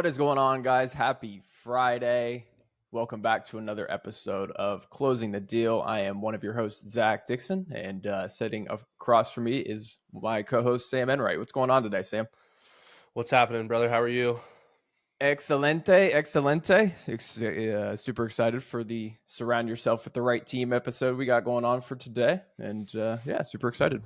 What is going on, guys? Happy Friday. Welcome back to another episode of Closing the Deal. I am one of your hosts, Zach Dixon, and sitting across from me is my co host, Sam Enright. What's going on today, Sam? What's happening, brother? How are you? Excelente, excelente. Super excited for the Surround Yourself with the Right Team episode we got going on for today. And yeah, super excited.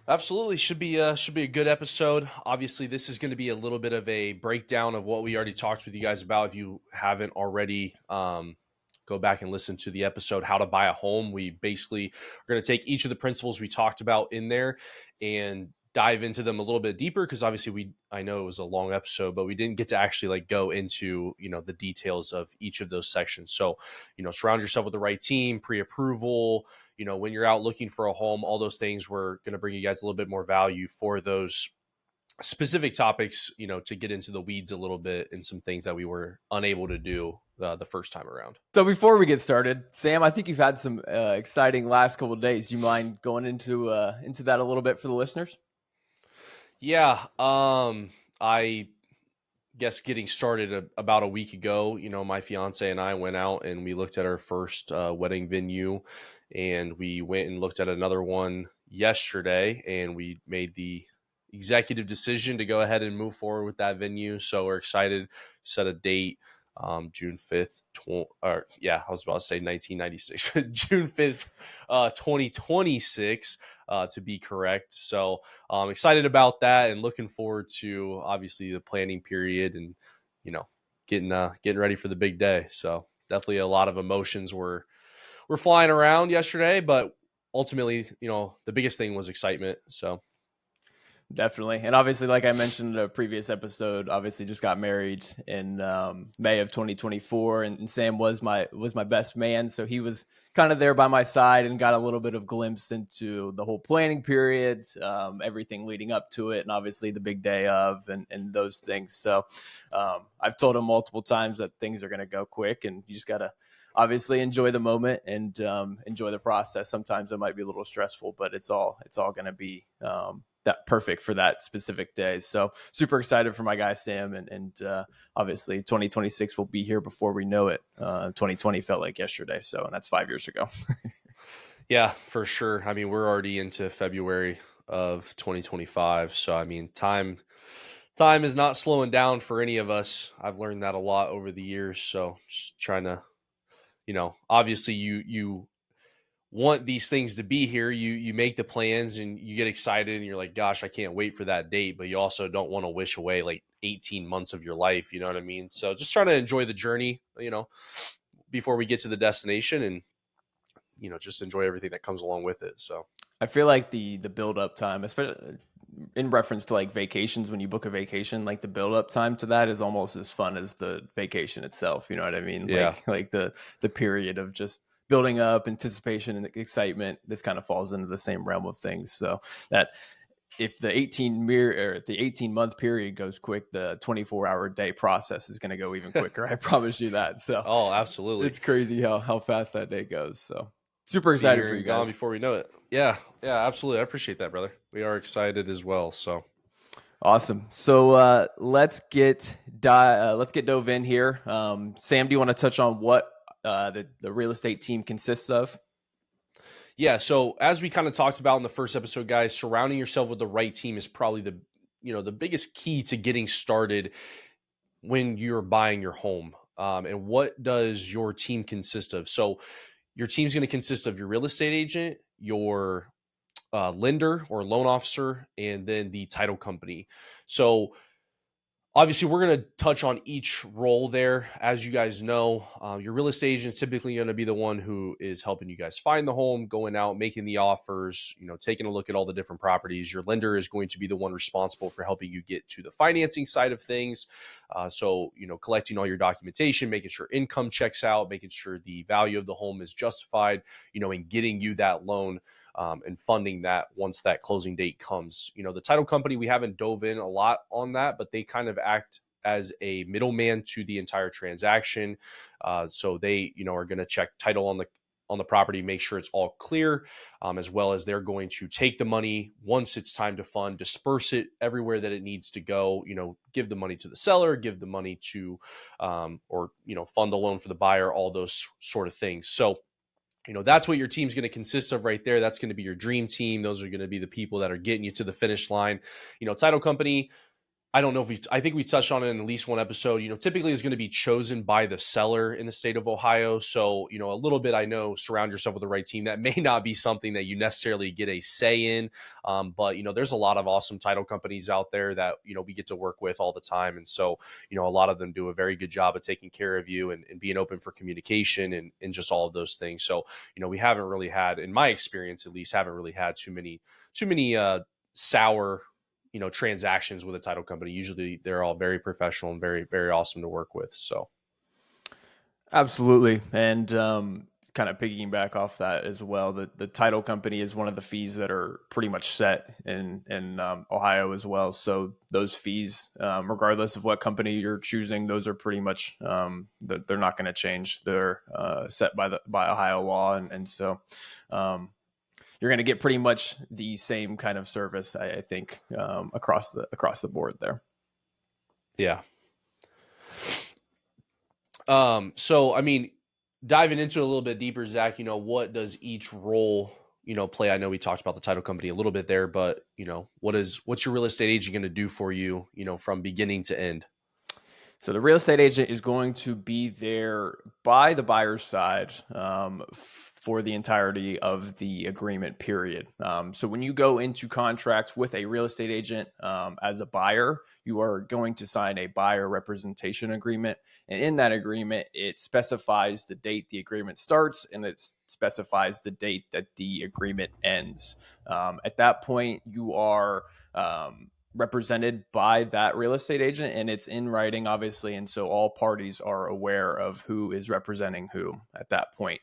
Absolutely, should be a good episode. Obviously, this is going to be a little bit of a breakdown of what we already talked with you guys about. If you haven't already, go back and listen to the episode "How to Buy a Home." We basically are going to take each of the principles we talked about in there and dive into them a little bit deeper because obviously I know it was a long episode, but we didn't get to actually go into the details of each of those sections. So surround yourself with the right team, pre-approval, when you're out looking for a home, all those things, we're going to bring you guys a little bit more value for those specific topics, to get into the weeds a little bit and some things that we were unable to do the first time around. So before we get started, Sam, I think you've had some exciting last couple of days. Do you mind going into that a little bit for the listeners? Yeah. I guess getting started about a week ago, my fiance and I went out and we looked at our first wedding venue, and we went and looked at another one yesterday, and we made the executive decision to go ahead and move forward with that venue. So we're excited, set a date, June 5th, I was about to say 1996, but June 5th, 2026, to be correct. So excited about that and looking forward to obviously the planning period and getting ready for the big day. So definitely a lot of emotions were flying around yesterday, but ultimately, the biggest thing was excitement. So Definitely. And obviously, like I mentioned in a previous episode, obviously just got married in May of 2024, and Sam was my best man. So he was kind of there by my side and got a little bit of glimpse into the whole planning period, everything leading up to it, and obviously the big day of and those things. So I've told him multiple times that things are going to go quick, and you just got to obviously enjoy the moment and enjoy the process. Sometimes it might be a little stressful, but it's all going to be that perfect for that specific day. So super excited for my guy Sam, and obviously 2026 will be here before we know it. 2020 felt like yesterday, so and that's 5 years ago. yeah, for sure. I mean, we're already into February of 2025, so I mean, time is not slowing down for any of us. I've learned that a lot over the years. So just trying to, obviously you want these things to be here. You make the plans and you get excited and you're like, gosh, I can't wait for that date. But you also don't want to wish away like 18 months of your life. You know what I mean? So just trying to enjoy the journey, before we get to the destination, and just enjoy everything that comes along with it. So I feel like the build up time, especially in reference to like vacations, when you book a vacation, like the build up time to that is almost as fun as the vacation itself. You know what I mean? yeah. Like the period of just building up anticipation and excitement. This kind of falls into the same realm of things. So that if the 18-month period goes quick, the 24-hour day process is going to go even quicker. I promise you that. So Oh, absolutely. it's crazy how fast that day goes. So super Be excited here for you and gone guys. before we know it. Yeah. Yeah, absolutely. I appreciate that, brother. We are excited as well. So Awesome. So let's get dove in here. Sam, do you want to touch on what the real estate team consists of? yeah, so as we kind of talked about in the first episode, guys, surrounding yourself with the right team is probably the biggest key to getting started when you're buying your home. And what does your team consist of? So your team's going to consist of your real estate agent, your lender or loan officer, and then the title company. So obviously, we're going to touch on each role there. As you guys know, your real estate agent is typically going to be the one who is helping you guys find the home, going out, making the offers, taking a look at all the different properties. Your lender is going to be the one responsible for helping you get to the financing side of things. So, collecting all your documentation, making sure income checks out, making sure the value of the home is justified, and getting you that loan, and funding that once that closing date comes. The title company, we haven't dove in a lot on that, but they kind of act as a middleman to the entire transaction. So they, are going to check title on on the property, make sure it's all clear, as well as they're going to take the money once it's time to fund, disperse it everywhere that it needs to go. Give the money to the seller, give the money to, or fund the loan for the buyer, all those sort of things. So that's what your team's going to consist of right there. That's going to be your dream team. Those are going to be the people that are getting you to the finish line. Title company, I don't know if I think we touched on it in at least one episode, typically is going to be chosen by the seller in the state of Ohio. So, a little bit, I know, surround yourself with the right team. That may not be something that you necessarily get a say in. But, there's a lot of awesome title companies out there that, we get to work with all the time. And so, a lot of them do a very good job of taking care of you and being open for communication and just all of those things. So, we haven't really had, in my experience, at least haven't really had too many sour transactions with a title company. Usually they're all very professional and very, very awesome to work with. So Absolutely. And kind of piggyback off that as well, the title company is one of the fees that are pretty much set in Ohio as well. So those fees, regardless of what company you're choosing, those are pretty much they're not going to change. They're set by Ohio law, and so you're going to get pretty much the same kind of service, I think, across the board there. Yeah. So, I mean, diving into it a little bit deeper, Zach, what does each role, play? I know we talked about the title company a little bit there, but, what's your real estate agent going to do for you, from beginning to end? So the real estate agent is going to be there by the buyer's side for the entirety of the agreement period. So when you go into contract with a real estate agent as a buyer, you are going to sign a buyer representation agreement. And in that agreement, it specifies the date the agreement starts and it specifies the date that the agreement ends. At that point, you are represented by that real estate agent, and it's in writing, obviously, and so all parties are aware of who is representing who at that point.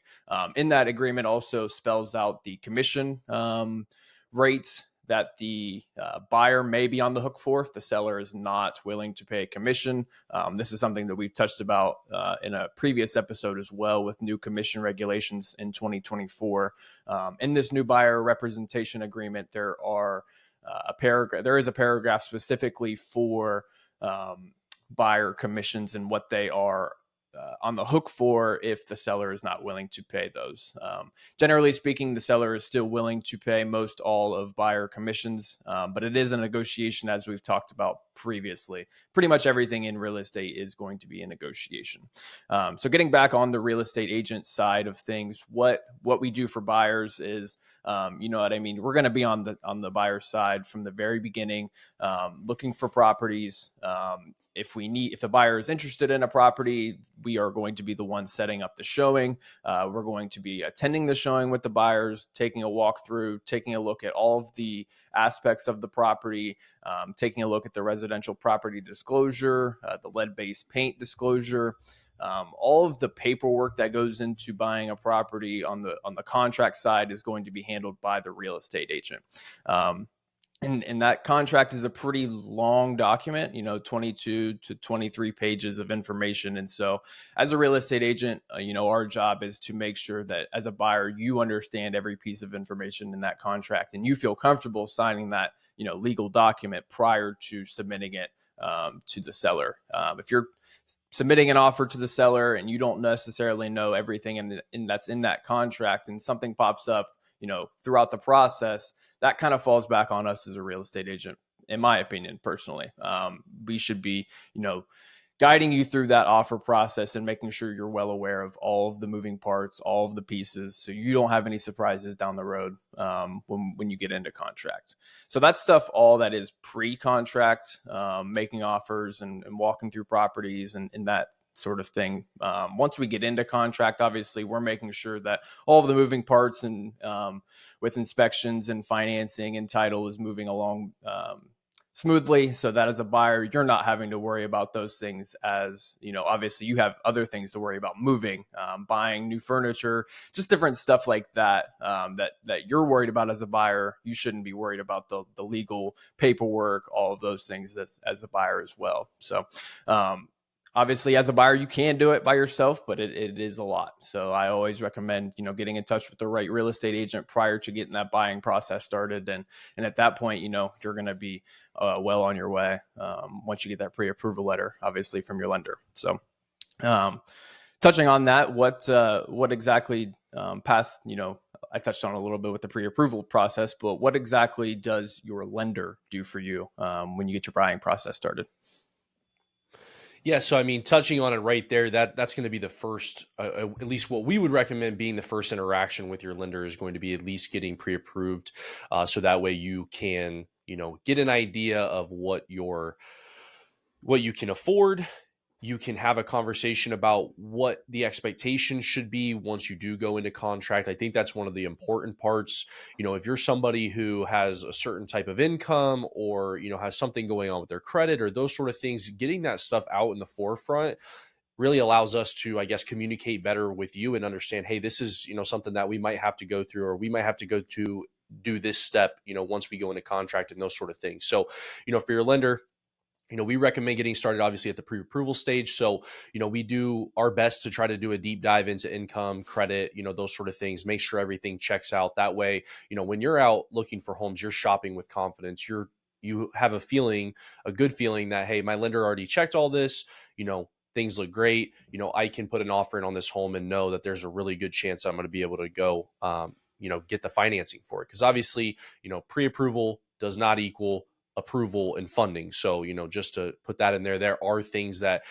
In that agreement also spells out the commission rates that the buyer may be on the hook for if the seller is not willing to pay a commission. This is something that we've touched about in a previous episode as well, with new commission regulations in 2024. In this new buyer representation agreement, there is a paragraph specifically for buyer commissions and what they are on the hook for if the seller is not willing to pay those. Generally speaking, the seller is still willing to pay most all of buyer commissions, but it is a negotiation, as we've talked about previously. Pretty much everything in real estate is going to be a negotiation. So getting back on the real estate agent side of things, what we do for buyers is, you know what I mean? We're going to be on the buyer side from the very beginning, looking for properties. If the buyer is interested in a property, we are going to be the ones setting up the showing. We're going to be attending the showing with the buyers, taking a walkthrough, taking a look at all of the aspects of the property, taking a look at the residential property disclosure, the lead-based paint disclosure, all of the paperwork that goes into buying a property on the contract side is going to be handled by the real estate agent. And that contract is a pretty long document, 22 to 23 pages of information. And so as a real estate agent, our job is to make sure that as a buyer, you understand every piece of information in that contract and you feel comfortable signing that, legal document prior to submitting it to the seller. If you're submitting an offer to the seller and you don't necessarily know everything that's in that contract and something pops up, throughout the process, that kind of falls back on us as a real estate agent, in my opinion, personally. We should be, guiding you through that offer process and making sure you're well aware of all of the moving parts, all of the pieces, so you don't have any surprises down the road when you get into contract. So that's stuff, all that is pre-contract, making offers and walking through properties and that sort of thing. Once we get into contract, obviously we're making sure that all of the moving parts and with inspections and financing and title is moving along smoothly, so that as a buyer, you're not having to worry about those things. As obviously you have other things to worry about, moving, buying new furniture, just different stuff like that, that you're worried about as a buyer. You shouldn't be worried about the legal paperwork, all of those things as a buyer as well. So Obviously, as a buyer, you can do it by yourself, but it is a lot. So I always recommend, getting in touch with the right real estate agent prior to getting that buying process started. And at that point, you're going to be well on your way once you get that pre-approval letter, obviously from your lender. So um, touching on that, what exactly past, I touched on a little bit with the pre-approval process, but what exactly does your lender do for you when you get your buying process started? Yeah, so I mean, touching on it right there, that's going to be the first, at least what we would recommend being the first interaction with your lender is going to be at least getting pre-approved, so that way you can, get an idea of what you can afford. You can have a conversation about what the expectations should be once you do go into contract. I think that's one of the important parts. If you're somebody who has a certain type of income or, has something going on with their credit or those sort of things, getting that stuff out in the forefront really allows us to, I guess, communicate better with you and understand, hey, this is, something that we might have to go through, or we might have to go to do this step, once we go into contract and those sort of things. So, for your lender, we recommend getting started obviously at the pre-approval stage. So, we do our best to try to do a deep dive into income, credit, those sort of things, make sure everything checks out. That way, when you're out looking for homes, you're shopping with confidence. You have a good feeling that, hey, my lender already checked all this, things look great. I can put an offer in on this home and know that there's a really good chance I'm going to be able to go, get the financing for it. Because obviously, pre-approval does not equal approval and funding. So, just to put that in there, there are things that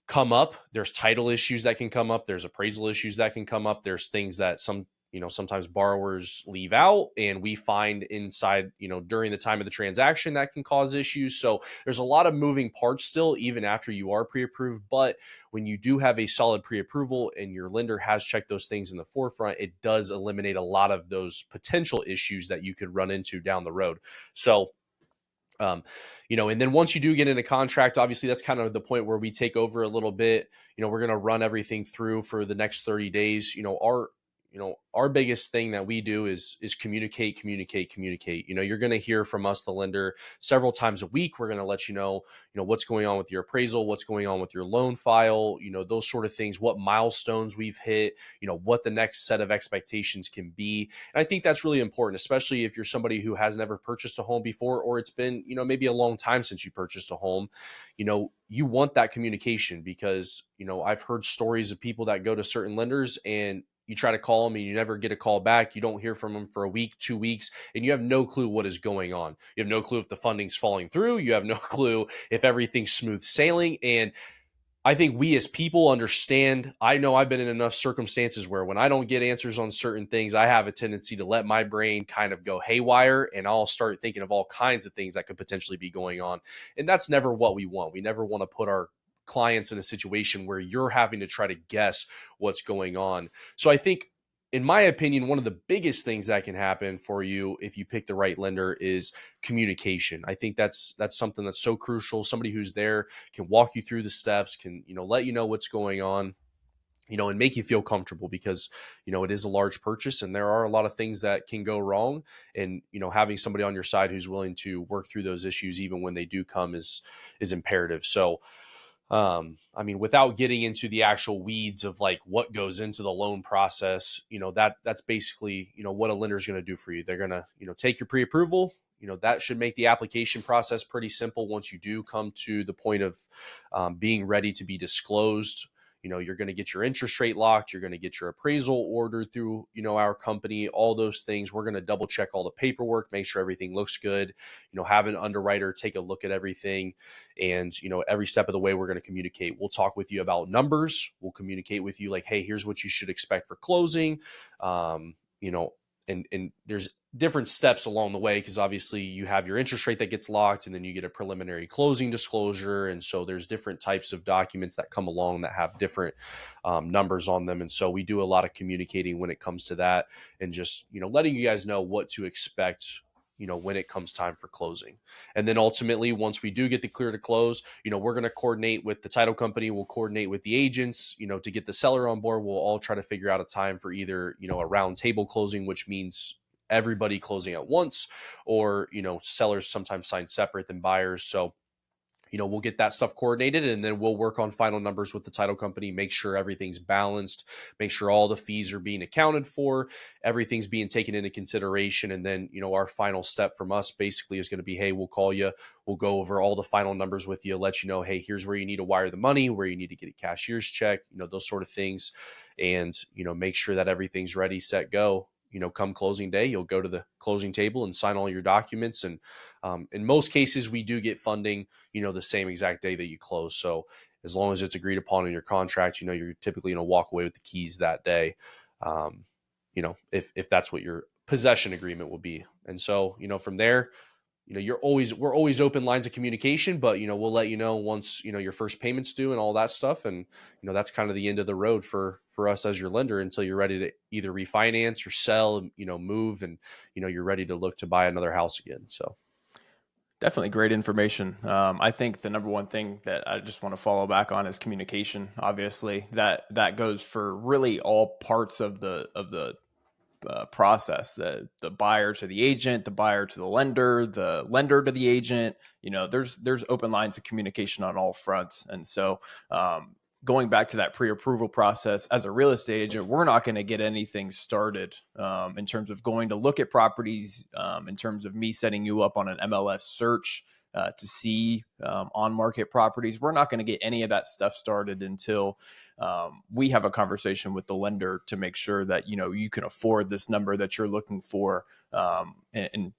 come up. There's title issues that can come up. There's appraisal issues that can come up. There's things that sometimes borrowers leave out and we find inside, during the time of the transaction that can cause issues. So there's a lot of moving parts still, even after you are pre-approved. But when you do have a solid pre-approval and your lender has checked those things in the forefront, it does eliminate a lot of those potential issues that you could run into down the road. So, um, and then once you do get in a contract, obviously that's kind of the point where we take over a little bit. We're going to run everything through for the next 30 days. Our biggest thing that we do is communicate, communicate, communicate. You're going to hear from us, the lender, several times a week. We're going to let what's going on with your appraisal, what's going on with your loan file, those sort of things, what milestones we've hit, what the next set of expectations can be. And I think that's really important, especially if you're somebody who has never purchased a home before, or it's been, maybe a long time since you purchased a home. You want that communication because, I've heard stories of people that go to certain lenders and you try to call them and you never get a call back. You don't hear from them for a week, 2 weeks, and you have no clue what is going on. You have no clue if the funding's falling through. You have no clue if everything's smooth sailing. And I think we as people understand. I know I've been in enough circumstances where when I don't get answers on certain things, I have a tendency to let my brain kind of go haywire and I'll start thinking of all kinds of things that could potentially be going on. And that's never what we want. We never want to put our clients in a situation where you're having to try to guess what's going on. So I think, in my opinion, one of the biggest things that can happen for you if you pick the right lender is communication. I think that's something that's so crucial. Somebody who's there can walk you through the steps, can let you know what's going on, and make you feel comfortable because it is a large purchase and there are a lot of things that can go wrong. And having somebody on your side who's willing to work through those issues even when they do come is imperative. So I mean, without getting into the actual weeds of like what goes into the loan process, that's basically, what a lender is going to do for you. They're going to, take your pre-approval. That should make the application process pretty simple once you do come to the point of being ready to be disclosed. You're going to get your interest rate locked. You're going to get your appraisal ordered through, our company, all those things. We're going to double check all the paperwork, make sure everything looks good, have an underwriter take a look at everything. And, every step of the way, we're going to communicate. We'll talk with you about numbers. We'll communicate with you like, hey, here's what you should expect for closing. You know, and there's different steps along the way because obviously you have your interest rate that gets locked and then you get a preliminary closing disclosure. And so there's different types of documents that come along that have different numbers on them. And so we do a lot of communicating when it comes to that and just, letting you guys know what to expect, when it comes time for closing. And then ultimately, once we do get the clear to close, we're going to coordinate with the title company. We'll coordinate with the agents, to get the seller on board. We'll all try to figure out a time for either, a round table closing, which means everybody closing at once, or, sellers sometimes sign separate than buyers. So, we'll get that stuff coordinated, and then we'll work on final numbers with the title company, make sure everything's balanced, make sure all the fees are being accounted for, everything's being taken into consideration. And then, our final step from us basically is going to be, hey, we'll call you, we'll go over all the final numbers with you, let you know, hey, here's where you need to wire the money, where you need to get a cashier's check, those sort of things. And, make sure that everything's ready, set, go. Come closing day, you'll go to the closing table and sign all your documents. And in most cases, we do get funding, the same exact day that you close. So as long as it's agreed upon in your contract, you're typically going to walk away with the keys that day. Um, if that's what your possession agreement will be. And so, from there, we're always open lines of communication, but, we'll let you know once, your first payment's due and all that stuff. And, that's kind of the end of the road for us as your lender until you're ready to either refinance or sell, move, and, you're ready to look to buy another house again. So. Definitely great information. I think the number one thing that I just want to follow back on is communication. Obviously, that goes for really all parts of the process. The buyer to the agent, the buyer to the lender to the agent. There's open lines of communication on all fronts, and so going back to that pre-approval process, as a real estate agent, we're not going to get anything started in terms of going to look at properties, in terms of me setting you up on an MLS search to see on-market properties. We're not going to get any of that stuff started until we have a conversation with the lender to make sure that you can afford this number that you're looking for, and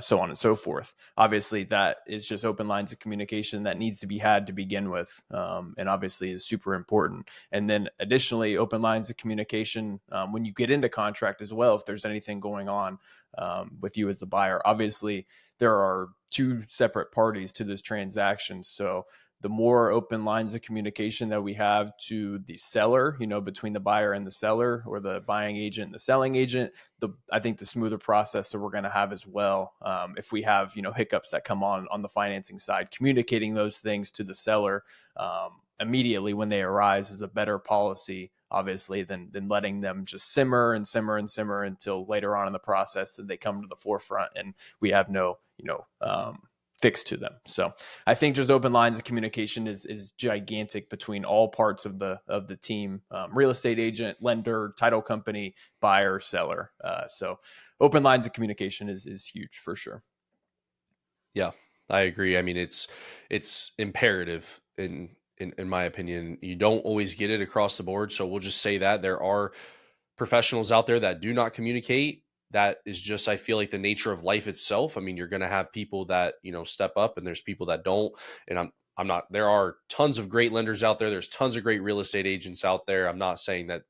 so on and so forth. Obviously, that is just open lines of communication that needs to be had to begin with, and obviously is super important. And then additionally, open lines of communication when you get into contract as well, if there's anything going on with you as the buyer. Obviously, there are two separate parties to this transaction. So the more open lines of communication that we have to the seller, between the buyer and the seller, or the buying agent and the selling agent, I think the smoother process that we're going to have as well. If we have, hiccups that come on the financing side, communicating those things to the seller immediately when they arise is a better policy, obviously, than letting them just simmer and simmer and simmer until later on in the process that they come to the forefront and we have no, fix to them. So I think just open lines of communication is gigantic between all parts of the team, real estate agent, lender, title company, buyer, seller. So open lines of communication is huge for sure. Yeah, I agree. I mean, it's imperative in my opinion. You don't always get it across the board. So we'll just say that there are professionals out there that do not communicate. That is just, I feel like, the nature of life itself. I mean, you're going to have people that, step up, and there's people that don't. And I'm not, there are tons of great lenders out there. There's tons of great real estate agents out there. I'm not saying that,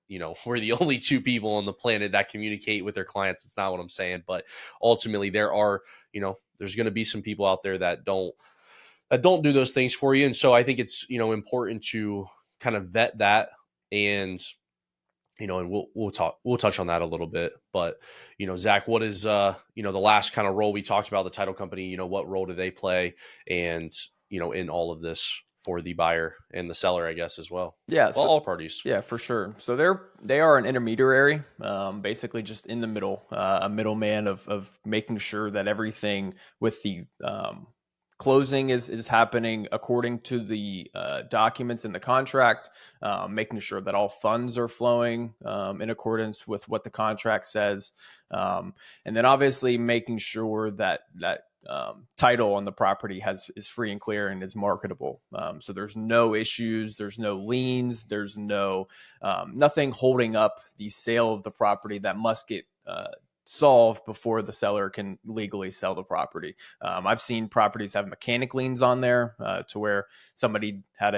we're the only two people on the planet that communicate with their clients. It's not what I'm saying. But ultimately there are, there's going to be some people out there that don't do those things for you. And so I think it's, important to kind of vet that. And and we'll touch on that a little bit. But, Zach, what is, the last kind of role we talked about, the title company, what role do they play? And, in all of this for the buyer and the seller, I guess, as well. Yeah. Well, all parties. Yeah, for sure. So they are an intermediary, basically just in the middle, a middleman of making sure that everything with the closing is happening according to the documents in the contract, making sure that all funds are flowing in accordance with what the contract says, and then obviously making sure that title on the property is free and clear and is marketable. So there's no issues, there's no liens, there's no nothing holding up the sale of the property that must get solved before the seller can legally sell the property. I've seen properties have mechanic liens on there to where somebody had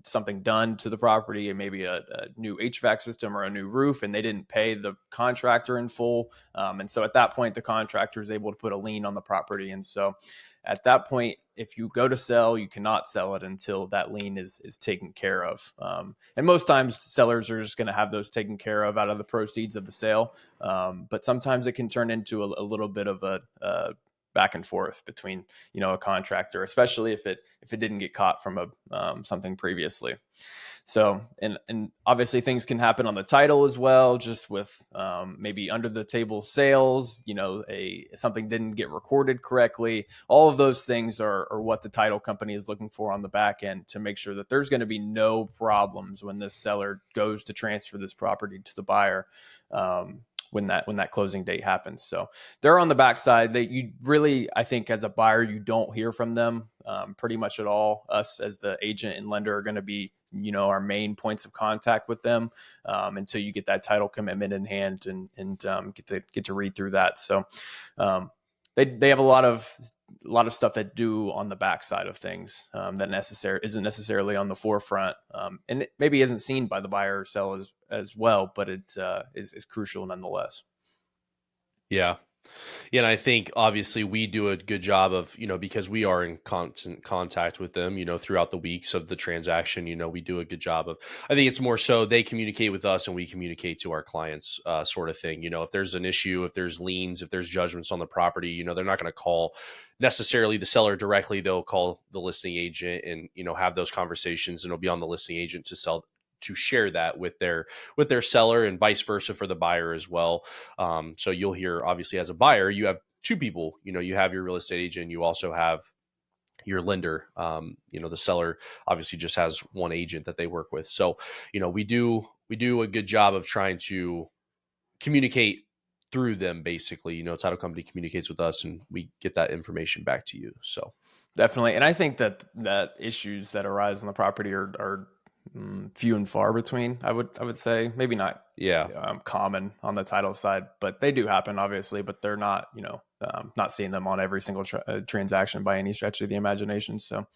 something done to the property, and maybe a new HVAC system or a new roof, and they didn't pay the contractor in full. And so at that point, the contractor is able to put a lien on the property. And so at that point, if you go to sell, you cannot sell it until that lien is taken care of. And most times sellers are just going to have those taken care of out of the proceeds of the sale. But sometimes it can turn into a little bit of a back and forth between, a contractor, especially if it didn't get caught from something previously. So, and obviously things can happen on the title as well, just with maybe under the table sales, something didn't get recorded correctly. All of those things are what the title company is looking for on the back end to make sure that there's going to be no problems when this seller goes to transfer this property to the buyer. When that closing date happens. So they're on the backside. You really, I think, as a buyer, you don't hear from them pretty much at all. Us as the agent and lender are going to be, our main points of contact with them until you get that title commitment in hand and get to read through that. So they have a lot of stuff that do on the backside of things that isn't necessarily on the forefront, and it maybe isn't seen by the buyer or seller as well, but it is crucial nonetheless. Yeah. Yeah, and I think obviously we do a good job of, because we are in constant contact with them, throughout the weeks of the transaction, we do a good job of, I think it's more so they communicate with us and we communicate to our clients, sort of thing. If there's an issue, if there's liens, if there's judgments on the property, they're not going to call necessarily the seller directly. They'll call the listing agent and, have those conversations, and it'll be on the listing agent to share that with their seller, and vice versa for the buyer as well. So you'll hear, obviously, as a buyer, you have two people. You have your real estate agent, you also have your lender. The seller obviously just has one agent that they work with. So we do a good job of trying to communicate through them. Basically, title company communicates with us and we get that information back to you. So definitely. And I think that issues that arise on the property are few and far between. I would say maybe not common on the title side, but they do happen, obviously. But they're not, not seeing them on every single transaction by any stretch of the imagination. So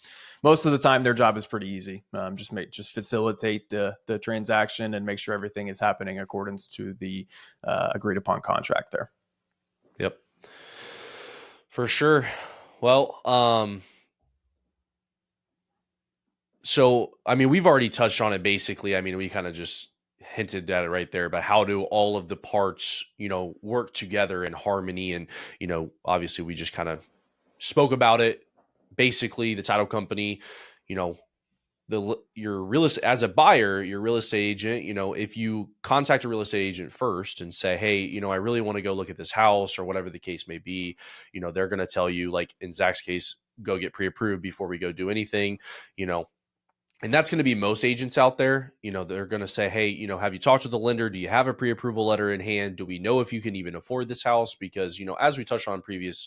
most of the time, their job is pretty easy. Just facilitate the transaction and make sure everything is happening in accordance to the agreed upon contract there. Yep, for sure. Well, so, I mean, we've already touched on it basically. I mean, we kind of just hinted at it right there, but how do all of the parts, work together in harmony? And, obviously we just kind of spoke about it. Basically, the title company, you know, your real estate, as a buyer, your real estate agent, if you contact a real estate agent first and say, hey, I really want to go look at this house or whatever the case may be, they're going to tell you, like in Zach's case, go get pre-approved before we go do anything, and that's going to be most agents out there. They're going to say, hey, have you talked to the lender? Do you have a pre-approval letter in hand? Do we know if you can even afford this house? Because, as we touched on previous,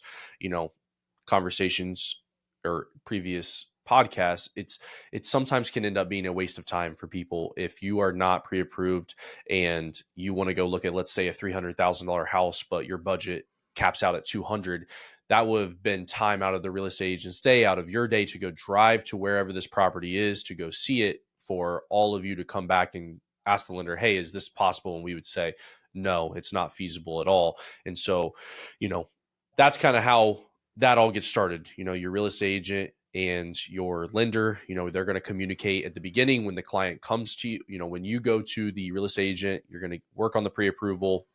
conversations or previous podcasts, it sometimes can end up being a waste of time for people if you are not pre-approved and you want to go look at, let's say, a $300,000 house, but your budget caps out at 200. That would have been time out of the real estate agent's day, out of your day, to go drive to wherever this property is, to go see it, for all of you to come back and ask the lender, hey, is this possible? And we would say, no, it's not feasible at all. And so, that's kind of how that all gets started. Your real estate agent and your lender, they're going to communicate at the beginning when the client comes to you. When you go to the real estate agent, you're going to work on the pre-approval.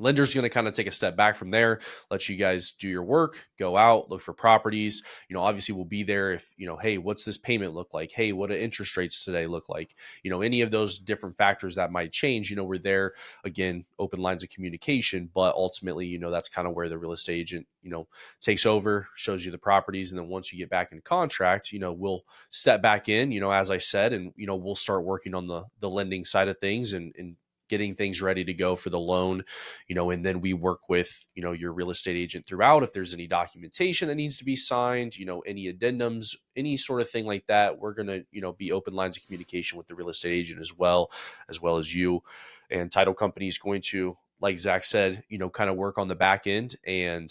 Lender's going to kind of take a step back from there, let you guys do your work, go out, look for properties. Obviously we'll be there if, hey, what's this payment look like? Hey, what do interest rates today look like? Any of those different factors that might change, we're there, again, open lines of communication, but ultimately, that's kind of where the real estate agent, takes over, shows you the properties. And then once you get back in contract, we'll step back in, as I said, and, we'll start working on the lending side of things and getting things ready to go for the loan, and then we work with, your real estate agent throughout. If there's any documentation that needs to be signed, any addendums, any sort of thing like that, we're going to, be open lines of communication with the real estate agent as well as you. And title company is going to, like Zach said, kind of work on the back end and,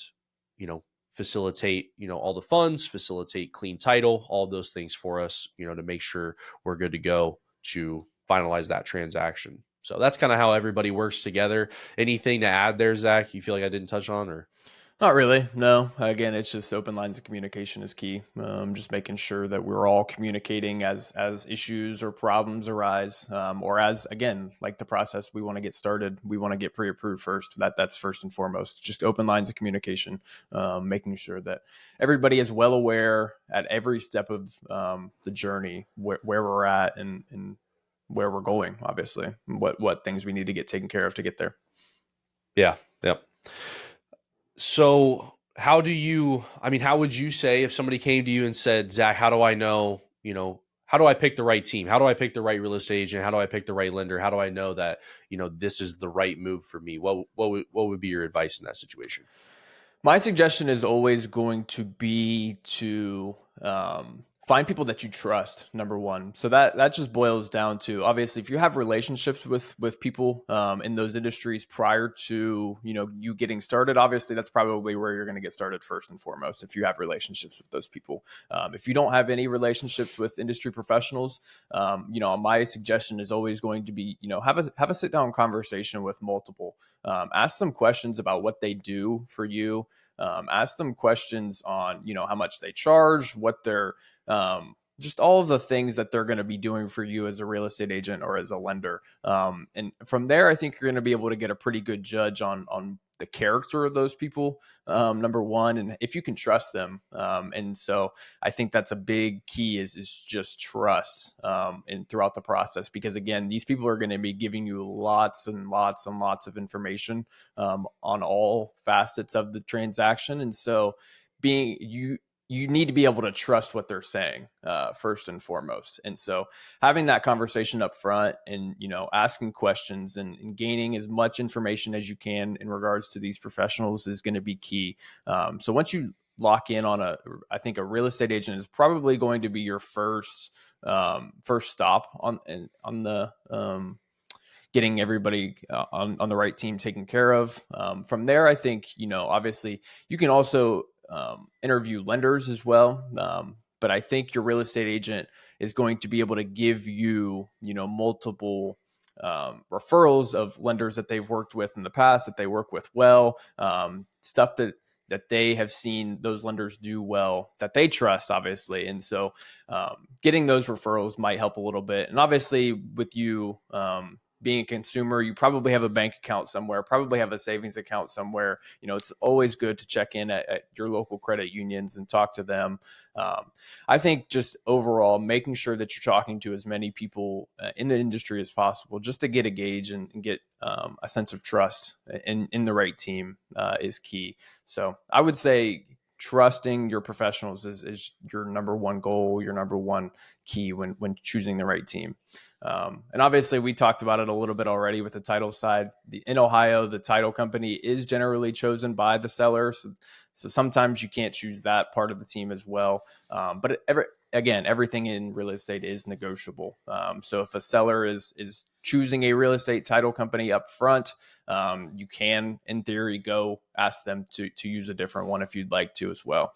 facilitate, all the funds, facilitate clean title, all of those things for us, to make sure we're good to go to finalize that transaction. So that's kind of how everybody works together. Anything to add there, Zach, you feel like I didn't touch on? Or not really, no. Again, it's just open lines of communication is key. Just making sure that we're all communicating as issues or problems arise, or as, again, like the process we want to get started, we want to get pre-approved first. That's first and foremost. Just open lines of communication, making sure that everybody is well aware at every step of the journey where we're at and where we're going, obviously, what things we need to get taken care of to get there. Yeah. Yep. So how do you, I mean, how would you say if somebody came to you and said, Zach, how do I know, how do I pick the right team? How do I pick the right real estate agent? How do I pick the right lender? How do I know that, this is the right move for me? What would be your advice in that situation? My suggestion is always going to be to find people that you trust. Number one, so that just boils down to, obviously, if you have relationships with people in those industries prior to you getting started, obviously that's probably where you're going to get started first and foremost. If you have relationships with those people, if you don't have any relationships with industry professionals, my suggestion is always going to be have a sit down conversation with multiple. Ask them questions about what they do for you. Ask them questions on how much they charge, what they're just all of the things that they're going to be doing for you as a real estate agent or as a lender. And from there, I think you're going to be able to get a pretty good judge on the character of those people, number one, and if you can trust them. And so I think that's a big key is just trust and throughout the process, because again, these people are going to be giving you lots and lots and lots of information on all facets of the transaction. And so being you need to be able to trust what they're saying first and foremost. And so having that conversation up front and, asking questions and gaining as much information as you can in regards to these professionals is going to be key. So once you lock in on I think a real estate agent is probably going to be your first stop on the getting everybody on the right team taken care of. From there, I think, obviously you can also interview lenders as well. But I think your real estate agent is going to be able to give you, multiple referrals of lenders that they've worked with in the past, that they work with well, stuff that they have seen those lenders do well, that they trust, obviously. And so getting those referrals might help a little bit. And obviously with you being a consumer, you probably have a bank account somewhere, probably have a savings account somewhere. It's always good to check in at your local credit unions and talk to them. I think just overall, making sure that you're talking to as many people in the industry as possible, just to get a gauge and get a sense of trust in the right team is key. So I would say trusting your professionals is your number one goal, your number one key when choosing the right team. And obviously we talked about it a little bit already with the title side. In Ohio, the title company is generally chosen by the seller. So sometimes you can't choose that part of the team as well. But everything in real estate is negotiable. So if a seller is choosing a real estate title company up front, you can, in theory, go ask them to use a different one if you'd like to as well.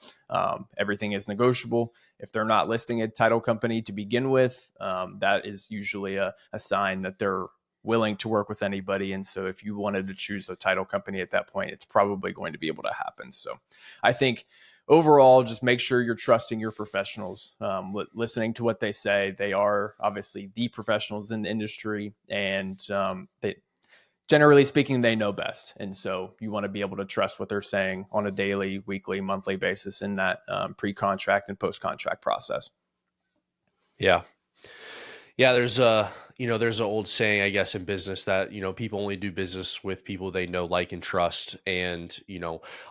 Everything is negotiable. If they're not listing a title company to begin with, that is usually a sign that they're willing to work with anybody. And so if you wanted to choose a title company at that point, it's probably going to be able to happen. So I think overall, just make sure you're trusting your professionals, listening to what they say. They are obviously the professionals in the industry, and they, generally speaking, they know best. And so you want to be able to trust what they're saying on a daily, weekly, monthly basis in that pre-contract and post-contract process. Yeah. Yeah, there's an old saying, I guess, in business that, people only do business with people they know, like, and trust. And,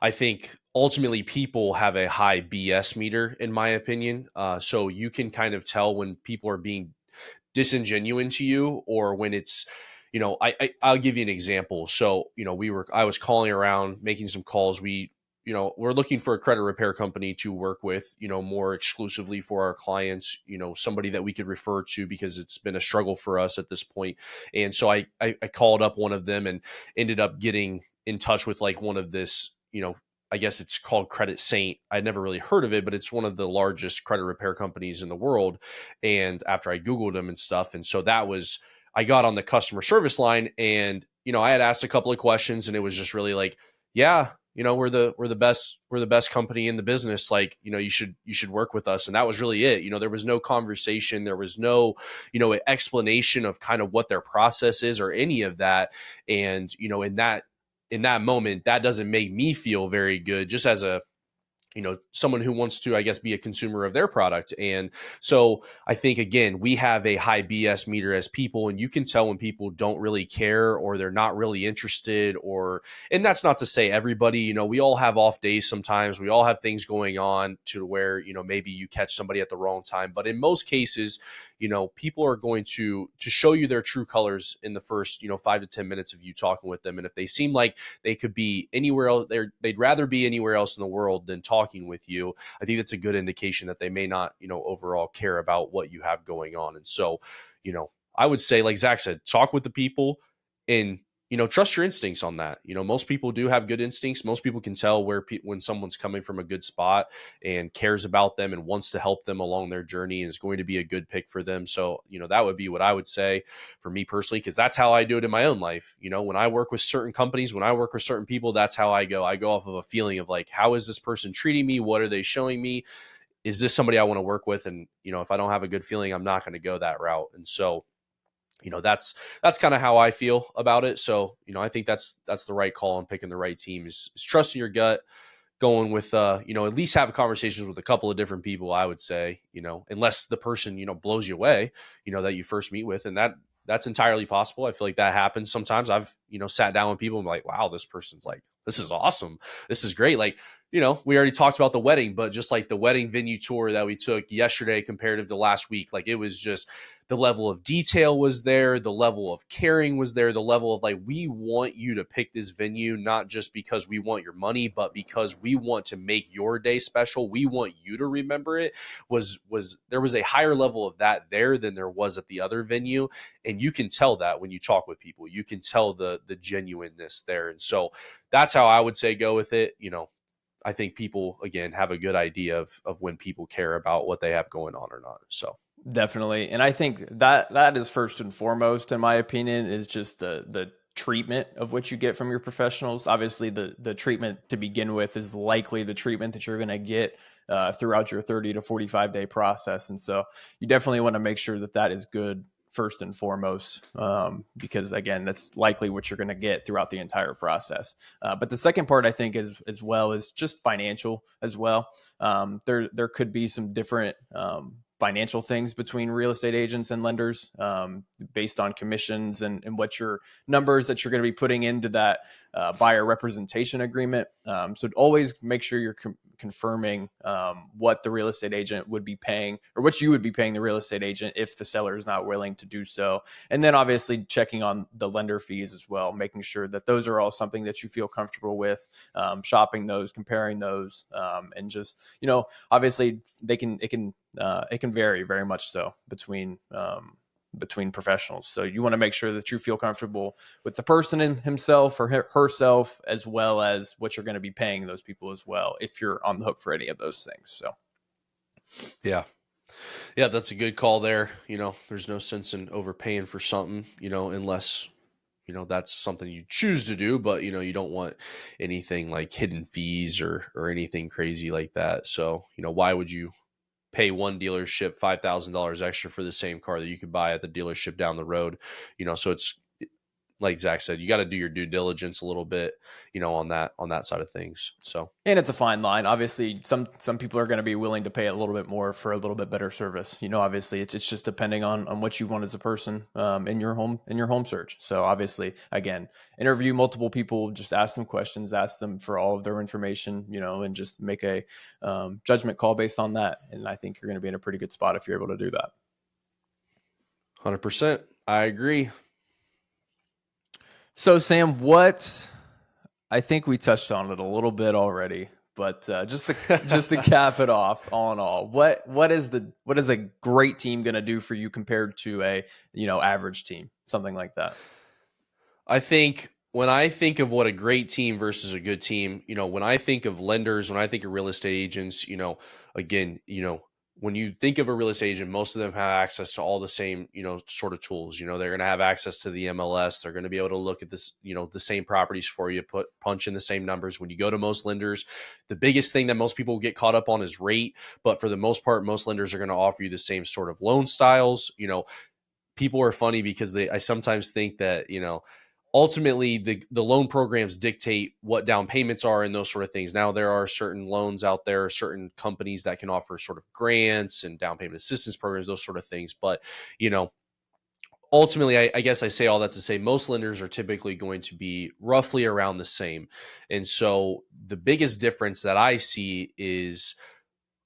I think ultimately people have a high BS meter, in my opinion. So you can kind of tell when people are being disingenuine to you, or when it's, I'll give you an example. So, I was calling around, making some calls. We're looking for a credit repair company to work with, more exclusively for our clients, somebody that we could refer to, because it's been a struggle for us at this point. And so I called up one of them and ended up getting in touch with, like, one of this, I guess it's called Credit Saint. I'd never really heard of it, but it's one of the largest credit repair companies in the world. And after I Googled them and stuff, and so I got on the customer service line, and, I had asked a couple of questions, and it was just really like, yeah, we're the best company in the business. Like, you should work with us. And that was really it. There was no conversation. There was no, explanation of kind of what their process is or any of that. And, in that moment, that doesn't make me feel very good, just as a someone who wants to, I guess, be a consumer of their product. And so I think, again, we have a high BS meter as people, and you can tell when people don't really care or they're not really interested, and that's not to say everybody, we all have off days sometimes. We all have things going on to where, maybe you catch somebody at the wrong time. But in most cases, people are going to show you their true colors in the first, 5 to 10 minutes of you talking with them. And if they seem like they could be anywhere else, they'd rather be anywhere else in the world than talking with you, I think that's a good indication that they may not, overall care about what you have going on. And so, I would say, like Zach said, talk with the people and, trust your instincts on that. Most people do have good instincts. Most people can tell when someone's coming from a good spot and cares about them and wants to help them along their journey and is going to be a good pick for them. So, that would be what I would say for me personally, because that's how I do it in my own life. When I work with certain companies, when I work with certain people, that's how I go. I go off of a feeling of like, how is this person treating me? What are they showing me? Is this somebody I want to work with? And, if I don't have a good feeling, I'm not going to go that route. And so, that's kind of how I feel about it. So, I think that's the right call on picking the right team is trusting your gut, going with, at least have conversations with a couple of different people, I would say, unless the person, blows you away, that you first meet with. And that's entirely possible. I feel like that happens sometimes. I've, sat down with people and like, wow, this person's like, this is awesome. This is great. Like, we already talked about the wedding, but just like the wedding venue tour that we took yesterday comparative to last week, like it was just the level of detail was there, the level of caring was there, the level of like, we want you to pick this venue, not just because we want your money, but because we want to make your day special. We want you to remember it. There was a higher level of that there than there was at the other venue. And you can tell that when you talk with people, you can tell the genuineness there. And so that's how I would say go with it. I think people, again, have a good idea of when people care about what they have going on or not. So Definitely. And I think that is first and foremost, in my opinion, is just the treatment of what you get from your professionals. Obviously, the treatment to begin with is likely the treatment that you're going to get throughout your 30 to 45-day process. And so you definitely want to make sure that is good first and foremost, because again, that's likely what you're going to get throughout the entire process. But the second part, I think, is as well is just financial as well. There could be some different financial things between real estate agents and lenders, based on commissions and what your numbers that you're going to be putting into that buyer representation agreement. So always make sure you're confirming what the real estate agent would be paying, or what you would be paying the real estate agent if the seller is not willing to do so. And then obviously checking on the lender fees as well, making sure that those are all something that you feel comfortable with, shopping those, comparing those, and just, obviously it can vary very much so between professionals. So you want to make sure that you feel comfortable with the person in himself or herself, as well as what you're going to be paying those people as well, if you're on the hook for any of those things. So yeah, that's a good call there. There's no sense in overpaying for something, unless that's something you choose to do, but you don't want anything like hidden fees or anything crazy like that. So why would you pay one dealership $5,000 extra for the same car that you could buy at the dealership down the road? So it's like Zach said, you got to do your due diligence a little bit, on that side of things. So, and it's a fine line. Obviously, some people are going to be willing to pay a little bit more for a little bit better service. Obviously, it's just depending on what you want as a person in your home search. So, obviously, again, interview multiple people, just ask them questions, ask them for all of their information, and just make a judgment call based on that. And I think you're going to be in a pretty good spot if you're able to do that. 100%. I agree. So, Sam, I think we touched on it a little bit already, but just to cap it off, all in all, what is a great team going to do for you compared to a average team, something like that? I think when I think of what a great team versus a good team, when I think of lenders, when I think of real estate agents, again, when you think of a real estate agent, most of them have access to all the same, sort of tools. They're going to have access to the MLS. They're going to be able to look at this, the same properties for you, punch in the same numbers. When you go to most lenders, the biggest thing that most people get caught up on is rate. But for the most part, most lenders are going to offer you the same sort of loan styles. People are funny because I sometimes think that, ultimately the loan programs dictate what down payments are and those sort of things. Now there are certain loans out there, certain companies that can offer sort of grants and down payment assistance programs, those sort of things. But, you know, ultimately, I guess I say all that to say most lenders are typically going to be roughly around the same. And so the biggest difference that I see is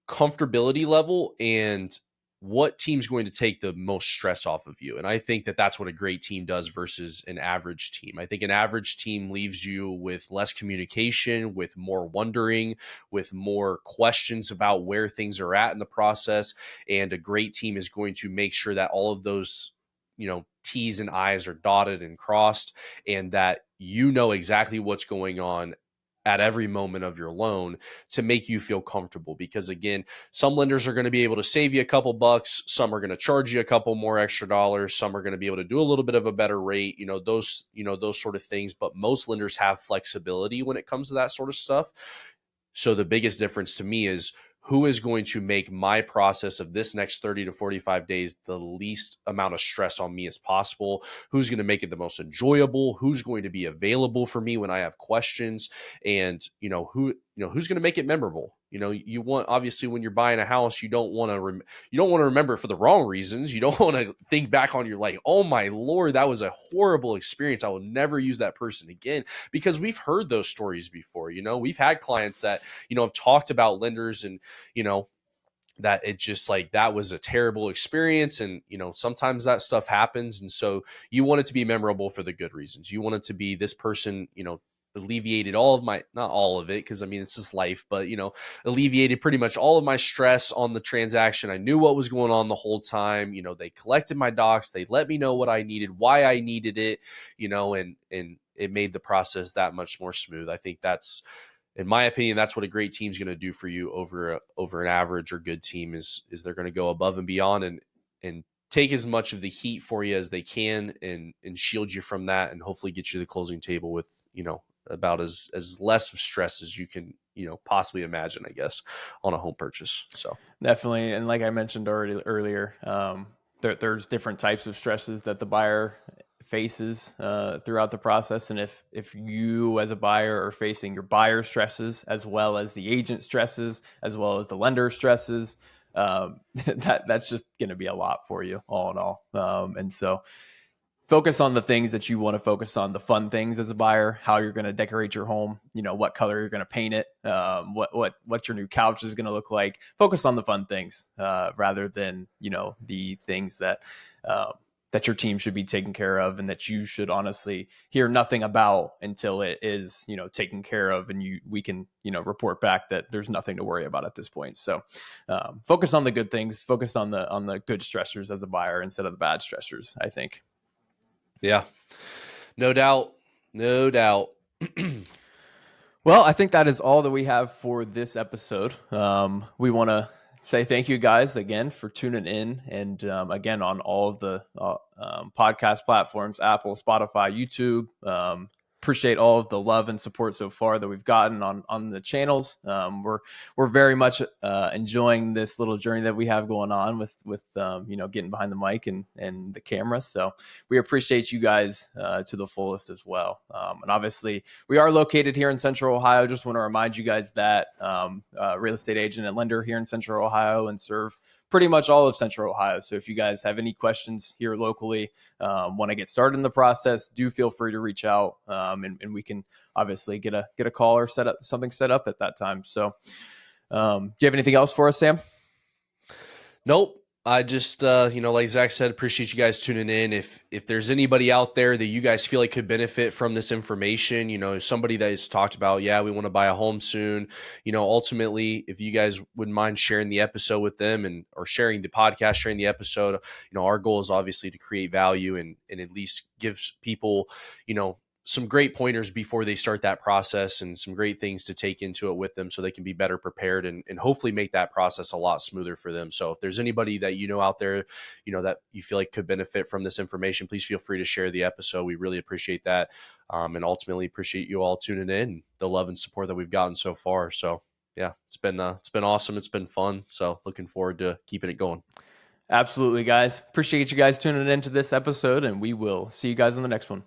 comfortability level and what team's going to take the most stress off of you. And I think that that's what a great team does versus an average team. I think an average team leaves you with less communication, with more wondering, with more questions about where things are at in the process. And a great team is going to make sure that all of those, you know, T's and I's are dotted and crossed, and that you know exactly what's going on at every moment of your loan to make you feel comfortable. Because again, some lenders are going to be able to save you a couple bucks, some are going to charge you a couple more extra dollars, some are going to be able to do a little bit of a better rate, those sort of things. But most lenders have flexibility when it comes to that sort of stuff. So the biggest difference to me is who is going to make my process of this next 30 to 45 days the least amount of stress on me as possible, who's going to make it the most enjoyable, who's going to be available for me when I have questions, and who's going to make it memorable. You want, obviously, when you're buying a house, you don't want to remember it for the wrong reasons. You don't want to think back on your, like, oh my Lord, that was a horrible experience, I will never use that person again, because we've heard those stories before. We've had clients that have talked about lenders, and that it just, like, that was a terrible experience. And sometimes that stuff happens, and so you want it to be memorable for the good reasons. You want it to be, this person alleviated all of my, not all of it, because I mean, it's just life, but alleviated pretty much all of my stress on the transaction. I knew what was going on the whole time. They collected my docs, they let me know what I needed, why I needed it, and it made the process that much more smooth. I think that's, in my opinion, that's what a great team's going to do for you over an average or good team, is they're going to go above and beyond and take as much of the heat for you as they can, and shield you from that, and hopefully get you to the closing table with, about as less of stress as you can, possibly imagine, I guess, on a home purchase. So definitely. And like I mentioned already earlier, there's different types of stresses that the buyer faces throughout the process. And if you as a buyer are facing your buyer stresses, as well as the agent stresses, as well as the lender stresses, that's just going to be a lot for you all in all. And so focus on the things that you want to focus on, the fun things as a buyer, how you're going to decorate your home, what color you're going to paint it, what your new couch is going to look like. Focus on the fun things rather than, the things that that your team should be taking care of, and that you should honestly hear nothing about until it is, taken care of, and we can, report back that there's nothing to worry about at this point. So focus on the good things, focus on the good stressors as a buyer instead of the bad stressors, I think. Yeah, no doubt. No doubt. Well, I think that is all that we have for this episode. We want to say thank you guys again for tuning in. And again, on all of the podcast platforms, Apple, Spotify, YouTube. Appreciate all of the love and support so far that we've gotten on the channels. We're very much enjoying this little journey that we have going on with getting behind the mic and the camera. So we appreciate you guys to the fullest as well. And obviously we are located here in Central Ohio. Just want to remind you guys that real estate agent and lender here in Central Ohio, and serve pretty much all of Central Ohio. So if you guys have any questions here locally, want to get started in the process, do feel free to reach out, and we can obviously get a call or set up at that time. So do you have anything else for us, Sam? Nope. I just, like Zach said, appreciate you guys tuning in. If there's anybody out there that you guys feel like could benefit from this information, somebody that has talked about, yeah, we want to buy a home soon, ultimately, if you guys wouldn't mind sharing the episode with them, or sharing the podcast, sharing the episode, our goal is obviously to create value and at least give people, some great pointers before they start that process, and some great things to take into it with them, so they can be better prepared and hopefully make that process a lot smoother for them. So if there's anybody that out there, that you feel like could benefit from this information, please feel free to share the episode. We really appreciate that. And ultimately appreciate you all tuning in, the love and support that we've gotten so far. So yeah, it's been awesome. It's been fun. So looking forward to keeping it going. Absolutely, guys. Appreciate you guys tuning into this episode, and we will see you guys on the next one.